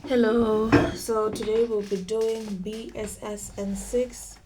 Hello, so today we'll be doing BSS N6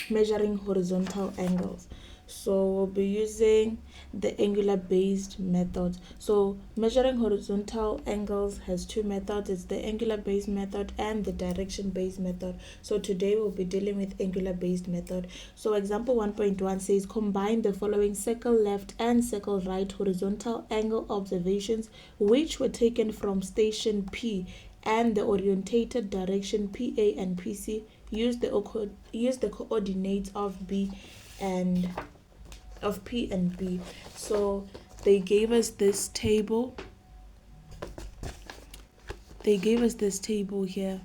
measuring horizontal angles. So we'll be using the angular based method. So measuring horizontal angles has two methods. It's the angular based method and the direction based method. So today we'll be dealing with angular based method. So example 1.1 says combine the following circle left and circle right horizontal angle observations which were taken from station P and the orientated direction PA and PC. Use the coordinates of B and of P and B. So they gave us this table. They gave us this table here,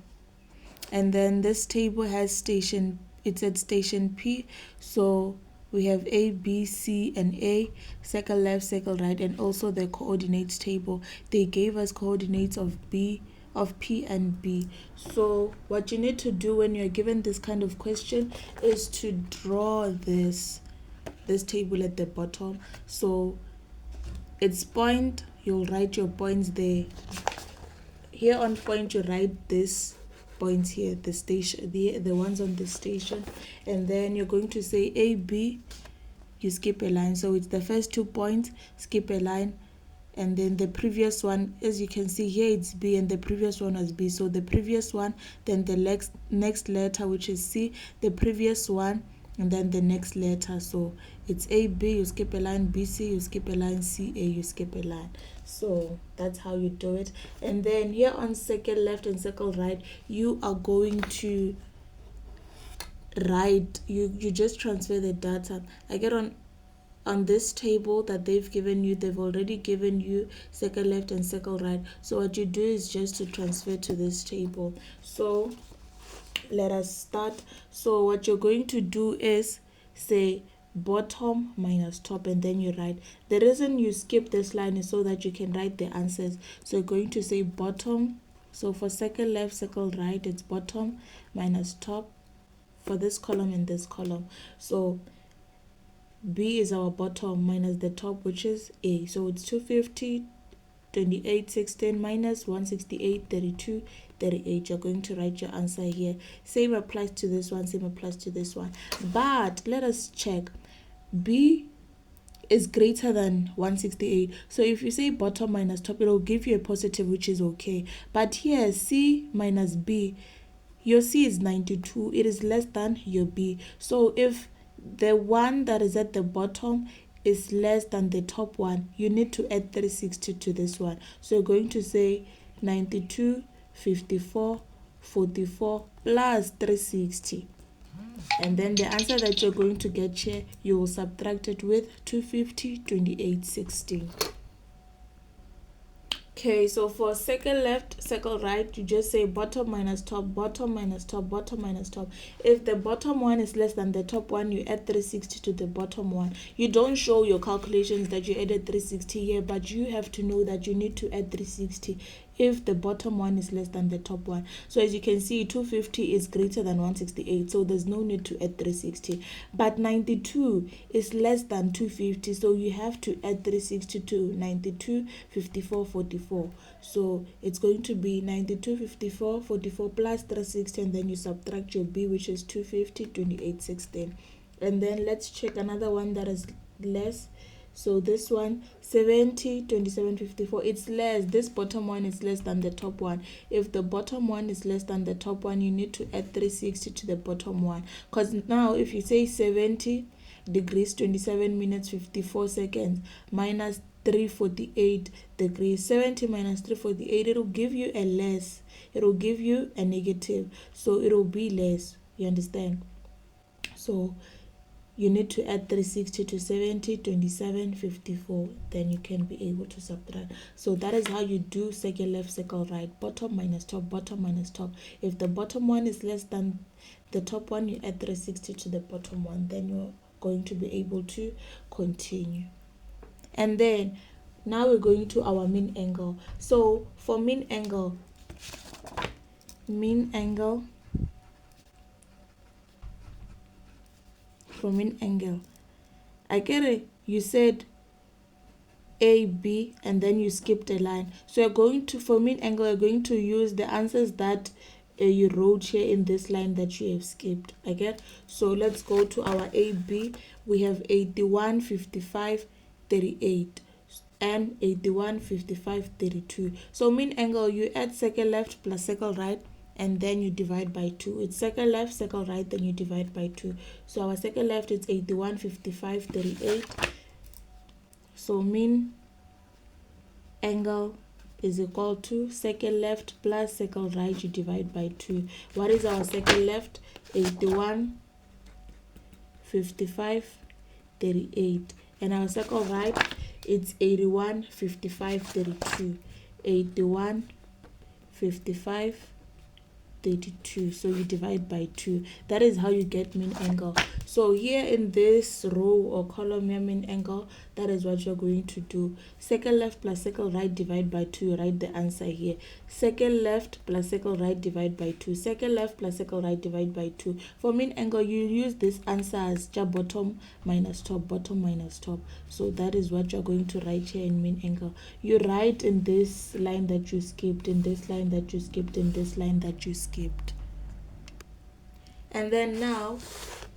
and then this table has station. It's at station P. So we have A, B, C, and A, circle left, circle right, and also the coordinates table. They gave us coordinates of B, of P and B. So what you need to do when you're given this kind of question is to draw this table at the bottom. So it's point, you'll write your points there. Here on point you write this points here, the station, the ones on the station, and then you're going to say A, B, you skip a line. So it's the first 2 points, skip a line, and then the previous one, as you can see here, it's B and the previous one was B. So the previous one, then the next letter, which is C, the previous one, and then the next letter. So it's A, B, you skip a line, B, C, you skip a line, C, A, you skip a line. So that's how you do it. And then here on circle left and circle right, you are going to write, you just transfer the data. I get on this table that they've given you, they've already given you circle left and circle right. So what you do is just to transfer to this table. So let us start. So what you're going to do is say bottom minus top, and then you write. The reason you skip this line is so that you can write the answers. So you're going to say bottom. So for circle left, circle right, it's bottom minus top for this column and this column. So B is our bottom minus the top, which is A. So it's 250, 28, 16 minus 168, 32, 38. You're going to write your answer here. Same applies to this one, same applies to this one. But let us check. B is greater than 168. So if you say bottom minus top, it will give you a positive, which is okay. But here, C minus B, your C is 92. It is less than your B. So if the one that is at the bottom is less than the top one, you need to add 360 to this one. So you're going to say 92, 54, 44 plus 360. And then the answer that you're going to get here, you will subtract it with 250, 28, 16. Okay, so for circle left, circle right, you just say bottom minus top, bottom minus top, bottom minus top. If the bottom one is less than the top one, you add 360 to the bottom one. You don't show your calculations that you added 360 here, but you have to know that you need to add 360 if the bottom one is less than the top one. So as you can see, 250 is greater than 168, so there's no need to add 360. But 92 is less than 250, so you have to add 360 to 92, 54, 44. So it's going to be 92, 54, 44 plus 360, and then you subtract your B, which is 250, 28, 16. And then let's check another one that is less. So this one, 70, 27, 54, it's less. This bottom one is less than the top one. If the bottom one is less than the top one, you need to add 360 to the bottom one. Because now if you say 70 degrees, 27 minutes, 54 seconds, minus 348 degrees, 70 minus 348, it will give you a less. It will give you a negative. So it will be less. You understand? So you need to add 360 to 70, 27, 54. Then you can be able to subtract. So that is how you do circle left, circle right. Bottom minus top, bottom minus top. If the bottom one is less than the top one, you add 360 to the bottom one. Then you're going to be able to continue. And then now we're going to our mean angle. So for mean angle, for mean angle, I get it. You said AB, and then you skipped a line. So you're going to, for mean angle, you're going to use the answers that you wrote here in this line that you have skipped. Okay, so let's go to our AB. We have 81, 55, 38 and 81, 55, 32. So mean angle, you add second left plus second right, and then you divide by 2. It's second left, second right, then you divide by 2. So our second left is 81, 55, 38. So mean angle is equal to second left plus second right, you divide by 2. What is our second left? 81, 55, 38. And our second right, it's 81, 55, 32. 81, 55, 32. So you divide by 2. That is how you get mean angle. So here in this row or column here, mean angle, that is what you're going to do. Second left plus second right divide by 2. Write the answer here. Second left plus second right divide by 2. Second left plus second right divide by 2. For mean angle, you use this answer as bottom minus top, bottom minus top. So that is what you're going to write here in mean angle. You write in this line that you skipped, in this line that you skipped, in this line that you skipped. And then now,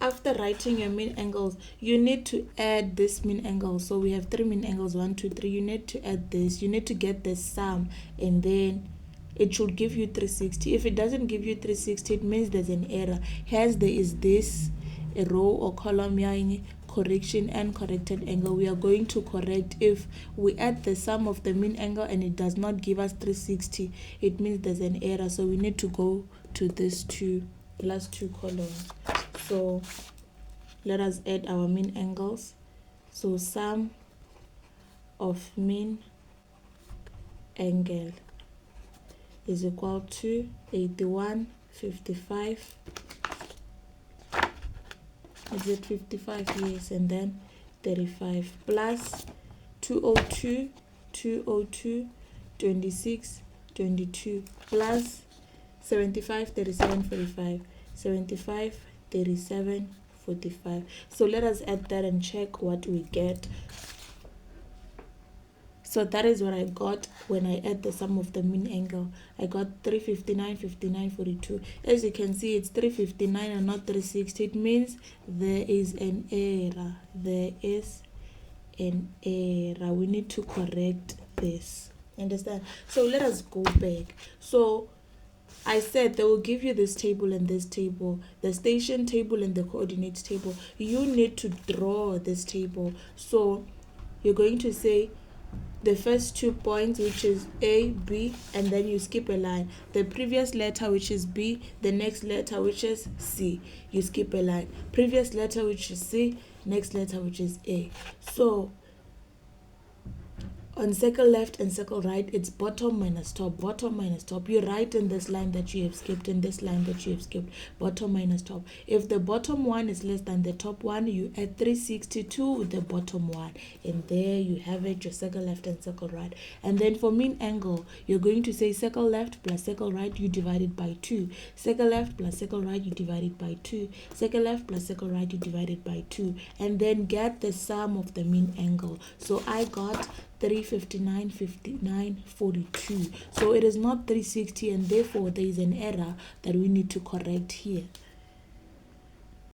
after writing your mean angles, you need to add this mean angle. So we have 3 mean angles, 1, 2, 3. You need to add this. You need to get the sum, and then it should give you 360. If it doesn't give you 360, it means there's an error. Hence, there is this a row or column here in correction and corrected angle. We are going to correct. If we add the sum of the mean angle and it does not give us 360, it means there's an error. So we need to go to this last 2 columns. So let us add our mean angles. So sum of mean angle is equal to 81, 55. Is it 55? Yes. And then 35 plus 202, 202, 26, 22 plus 75, 37, 45, 75, 37, 45. So let us add that and check what we get. So that is what I got when I add the sum of the mean angle. I got 359, 59, 42. As you can see, it's 359 and not 360. It means there is an error. There is an error. We need to correct this. Understand? So let us go back. So I said they will give you this table and this table, the station table and the coordinates table. You need to draw this table. So you're going to say the first 2 points, which is A, B, and then you skip a line. The previous letter, which is B, the next letter, which is C, you skip a line. Previous letter, which is C, next letter, which is A. So on circle left and circle right, it's bottom minus top, bottom minus top. You write in this line that you have skipped, in this line that you have skipped, bottom minus top. If the bottom one is less than the top one, you add 360 to the bottom one. And there you have it, your circle left and circle right. And then for mean angle, you're going to say circle left plus circle right, you divide it by 2. Circle left plus circle right, you divide it by 2. Circle left plus circle right, you divide it by 2. And then get the sum of the mean angle. So I got 359, 59, 42. So it is not 360, and therefore there is an error that we need to correct here.